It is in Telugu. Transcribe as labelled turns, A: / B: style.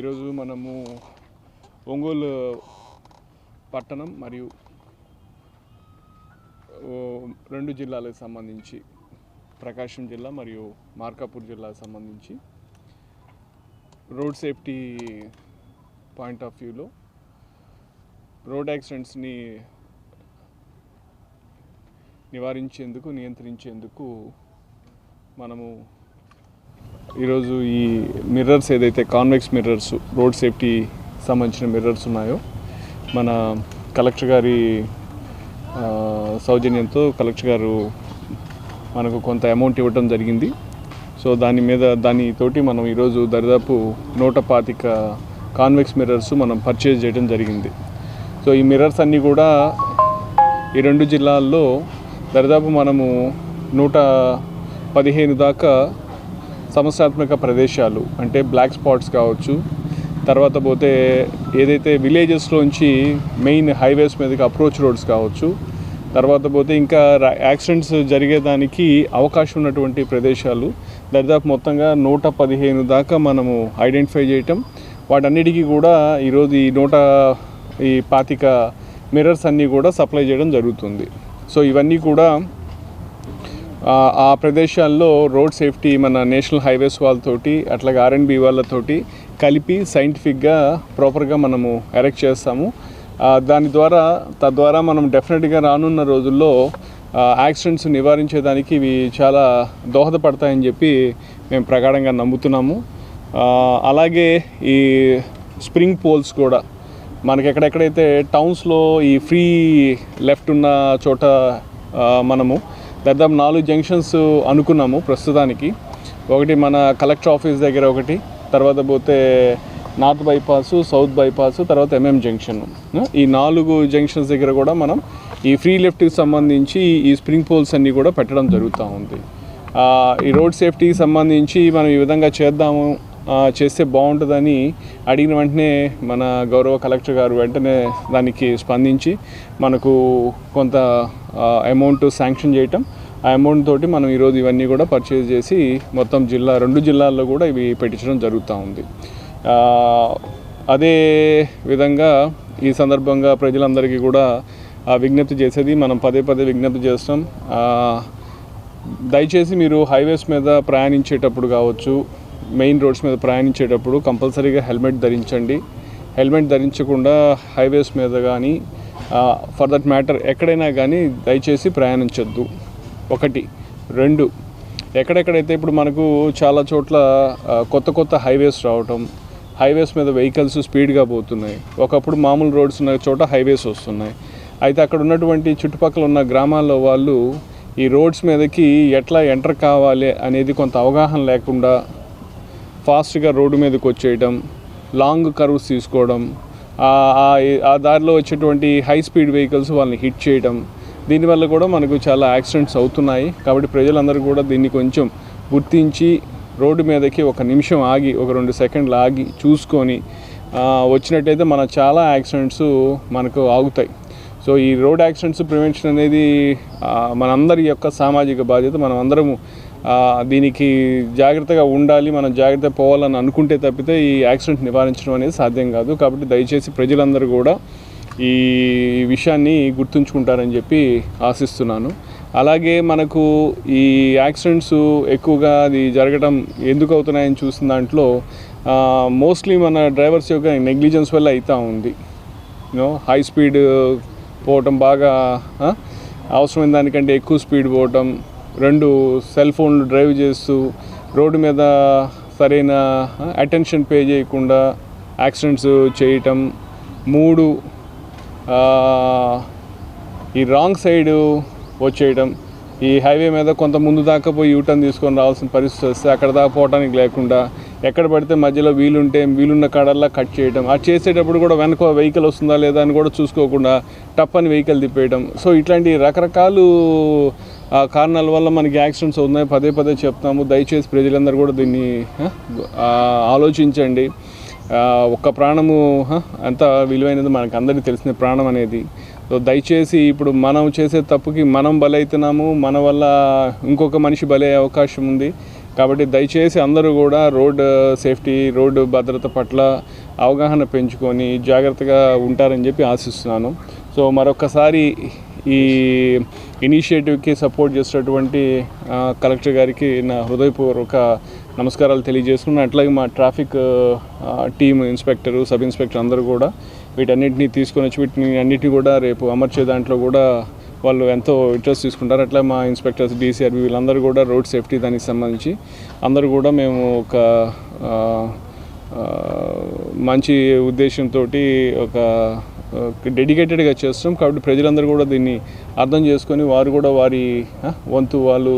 A: ఈరోజు మనము ఒంగోలు పట్టణం మరియు రెండు జిల్లాలకు సంబంధించి ప్రకాశం జిల్లా మరియు మార్కాపూర్ జిల్లాకు సంబంధించి రోడ్ సేఫ్టీ పాయింట్ ఆఫ్ వ్యూలో రోడ్ యాక్సిడెంట్స్ని నివారించేందుకు నియంత్రించేందుకు మనము ఈరోజు ఈ మిర్రర్స్ ఏదైతే కాన్వెక్స్ మిర్రర్స్ రోడ్ సేఫ్టీ సంబంధించిన మిర్రర్స్ ఉన్నాయో మన కలెక్టర్ గారి సౌజన్యంతో కలెక్టర్ గారు మనకు కొంత అమౌంట్ ఇవ్వడం జరిగింది. సో దానితోటి మనం ఈరోజు దరిదాపు 125 కాన్వెక్స్ మిర్రర్స్ మనం పర్చేజ్ చేయడం జరిగింది. సో ఈ మిర్రర్స్ అన్నీ కూడా ఈ రెండు జిల్లాల్లో దరిదాపు మనము 115 దాకా సమస్యాత్మక ప్రదేశాలు అంటే బ్లాక్ స్పాట్స్ కావచ్చు, తర్వాత పోతే ఏదైతే విలేజెస్లోంచి మెయిన్ హైవేస్ మీదకి అప్రోచ్ రోడ్స్ కావచ్చు, తర్వాత పోతే ఇంకా యాక్సిడెంట్స్ జరిగేదానికి అవకాశం ఉన్నటువంటి ప్రదేశాలు దరిదాపు మొత్తంగా 115 దాకా మనము ఐడెంటిఫై చేయటం, వాటన్నిటికీ కూడా ఈరోజు ఈ 125 మిర్రర్స్ అన్నీ కూడా సప్లై చేయడం జరుగుతుంది. సో ఇవన్నీ కూడా ఆ ప్రదేశాల్లో రోడ్ సేఫ్టీ మన నేషనల్ హైవేస్ వాళ్ళతోటి అట్లాగే R&B వాళ్ళతోటి కలిపి సైంటిఫిక్గా ప్రాపర్గా మనము ఎరెక్ట్ చేస్తాము. తద్వారా మనం డెఫినెట్గా రానున్న రోజుల్లో యాక్సిడెంట్స్ నివారించేదానికి ఇవి చాలా దోహదపడతాయని చెప్పి మేము ప్రగాఢంగా నమ్ముతున్నాము. అలాగే ఈ స్ప్రింగ్ పోల్స్ కూడా మనకి ఎక్కడెక్కడైతే టౌన్స్లో ఈ ఫ్రీ లెఫ్ట్ ఉన్న చోట మనము దాదాపు 4 జంక్షన్స్ అనుకున్నాము ప్రస్తుతానికి. ఒకటి మన కలెక్టర్ ఆఫీస్ దగ్గర, ఒకటి తర్వాత పోతే నార్త్ బైపాస్, సౌత్ బైపాస్, తర్వాత MM జంక్షన్. ఈ 4 జంక్షన్స్ దగ్గర కూడా మనం ఈ ఫ్రీ లెఫ్ట్కి సంబంధించి ఈ స్ప్రింగ్ పోల్స్ అన్నీ కూడా పెట్టడం జరుగుతూ ఉంది. ఈ రోడ్ సేఫ్టీకి సంబంధించి మనం ఈ విధంగా చేస్తే బాగుంటుందని అడిగిన వెంటనే మన గౌరవ కలెక్టర్ గారు వెంటనే దానికి స్పందించి మనకు కొంత అమౌంట్ శాంక్షన్ చేయటం, ఆ అమౌంట్ తోటి మనం ఈరోజు ఇవన్నీ కూడా పర్చేజ్ చేసి మొత్తం రెండు జిల్లాల్లో కూడా ఇవి పెట్టించడం జరుగుతూ ఉంది. అదే విధంగా ఈ సందర్భంగా ప్రజలందరికీ కూడా విజ్ఞప్తి చేసేది, మనం పదే విజ్ఞప్తి చేస్తాం. దయచేసి మీరు హైవేస్ మీద ప్రయాణించేటప్పుడు కావచ్చు, మెయిన్ రోడ్స్ మీద ప్రయాణించేటప్పుడు కంపల్సరీగా హెల్మెట్ ధరించండి. హెల్మెట్ ధరించకుండా హైవేస్ మీద కానీ ఫర్ దట్ మ్యాటర్ ఎక్కడైనా కానీ దయచేసి ప్రయాణించొద్దు. 1, 2 ఎక్కడెక్కడైతే ఇప్పుడు మనకు చాలా చోట్ల కొత్త హైవేస్ రావటం, హైవేస్ మీద వెహికల్స్ స్పీడ్గా పోతున్నాయి. ఒకప్పుడు మామూలు రోడ్స్ ఉన్న చోట హైవేస్ వస్తున్నాయి. అయితే అక్కడ ఉన్నటువంటి చుట్టుపక్కల ఉన్న గ్రామాల్లో వాళ్ళు ఈ రోడ్స్ మీదకి ఎట్లా ఎంటర్ కావాలి అనేది కొంత అవగాహన లేకుండా ఫాస్ట్గా రోడ్డు మీదకి వచ్చేయడం, లాంగ్ కర్వ్స్ తీసుకోవడం, ఆ దారిలో వచ్చేటువంటి హై స్పీడ్ వెహికల్స్ వాళ్ళని హిట్ చేయడం, దీనివల్ల కూడా మనకు చాలా యాక్సిడెంట్స్ అవుతున్నాయి. కాబట్టి ప్రజలందరూ కూడా దీన్ని కొంచెం గుర్తించి రోడ్డు మీదకి 1 నిమిషం ఆగి, 2 సెకండ్లు ఆగి చూసుకొని వచ్చినట్టయితే మన చాలా యాక్సిడెంట్స్ మనకు ఆగుతాయి. సో ఈ రోడ్ యాక్సిడెంట్స్ ప్రివెన్షన్ అనేది మనందరి యొక్క సామాజిక బాధ్యత. మనం అందరము దీనికి జాగ్రత్తగా ఉండాలి, మనం జాగ్రత్త పోవాలని అనుకుంటే తప్పితే ఈ యాక్సిడెంట్ నివారించడం అనేది సాధ్యం కాదు. కాబట్టి దయచేసి ప్రజలందరూ కూడా ఈ విషయాన్ని గుర్తుంచుకుంటారని చెప్పి ఆశిస్తున్నాను. అలాగే మనకు ఈ యాక్సిడెంట్స్ ఎక్కువగా అది జరగడం ఎందుకు అవుతున్నాయని చూసిన దాంట్లో మోస్ట్లీ మన డ్రైవర్స్ యొక్క నెగ్లిజెన్స్ వల్ల అవుతూ ఉంది. హై స్పీడ్ పోవటం, బాగా అవసరమైన దానికంటే ఎక్కువ స్పీడ్ పోవటం, 2 సెల్ ఫోన్లు డ్రైవ్ చేస్తూ రోడ్డు మీద సరైన అటెన్షన్ పే చేయకుండా యాక్సిడెంట్స్ చేయటం, 3 ఈ రాంగ్ సైడ్ వచ్చేయడం, ఈ హైవే మీద కొంత ముందు దాకా పోయి యూటర్న్ తీసుకొని రావాల్సిన పరిస్థితి వస్తే అక్కడ దాకా పోవడానికి లేకుండా ఎక్కడ పడితే మధ్యలో వీలున్న కాడల్లా కట్ చేయడం, అది చేసేటప్పుడు కూడా వెనక వెహికల్ వస్తుందా లేదా అని కూడా చూసుకోకుండా టప్పని వెహికల్ తిప్పేయడం. సో ఇట్లాంటి రకరకాల కారణాల వల్ల మనకి యాక్సిడెంట్స్ అవుతున్నాయి. పదే చెప్తాము. దయచేసి ప్రజలందరూ కూడా దీన్ని ఆలోచించండి. ఒక్క ప్రాణము ఎంత విలువైనది మనకు అందరికీ తెలిసిన ప్రాణం అనేది. సో దయచేసి ఇప్పుడు మనం చేసే తప్పుకి మనం బలవుతున్నాము, మన వల్ల ఇంకొక మనిషి బలయ్యే అవకాశం ఉంది. కాబట్టి దయచేసి అందరూ కూడా రోడ్ సేఫ్టీ, రోడ్డు భద్రత పట్ల అవగాహన పెంచుకొని జాగ్రత్తగా ఉంటారని చెప్పి ఆశిస్తున్నాను. సో మరొకసారి ఈ ఇనిషియేటివ్కి సపోర్ట్ చేసినటువంటి కలెక్టర్ గారికి నా హృదయపూర్వక నమస్కారాలు తెలియజేసుకున్నాను. అట్లాగే మా traffic team, inspector, sub inspector అందరూ కూడా వీటన్నిటిని తీసుకొని వచ్చి వీటిని అన్నిటిని కూడా రేపు అమర్చే దాంట్లో కూడా వాళ్ళు ఎంతో ఇంట్రెస్ట్ తీసుకుంటారు. అట్లా మా ఇన్స్పెక్టర్స్, డీసీఆర్బీ వీళ్ళందరూ కూడా రోడ్ సేఫ్టీ దానికి సంబంధించి అందరూ కూడా మేము ఒక మంచి ఉద్దేశంతో ఒక డెడికేటెడ్గా చేస్తాం. కాబట్టి ప్రజలందరూ కూడా దీన్ని అర్థం చేసుకొని వారు కూడా వారి వంతు వాళ్ళు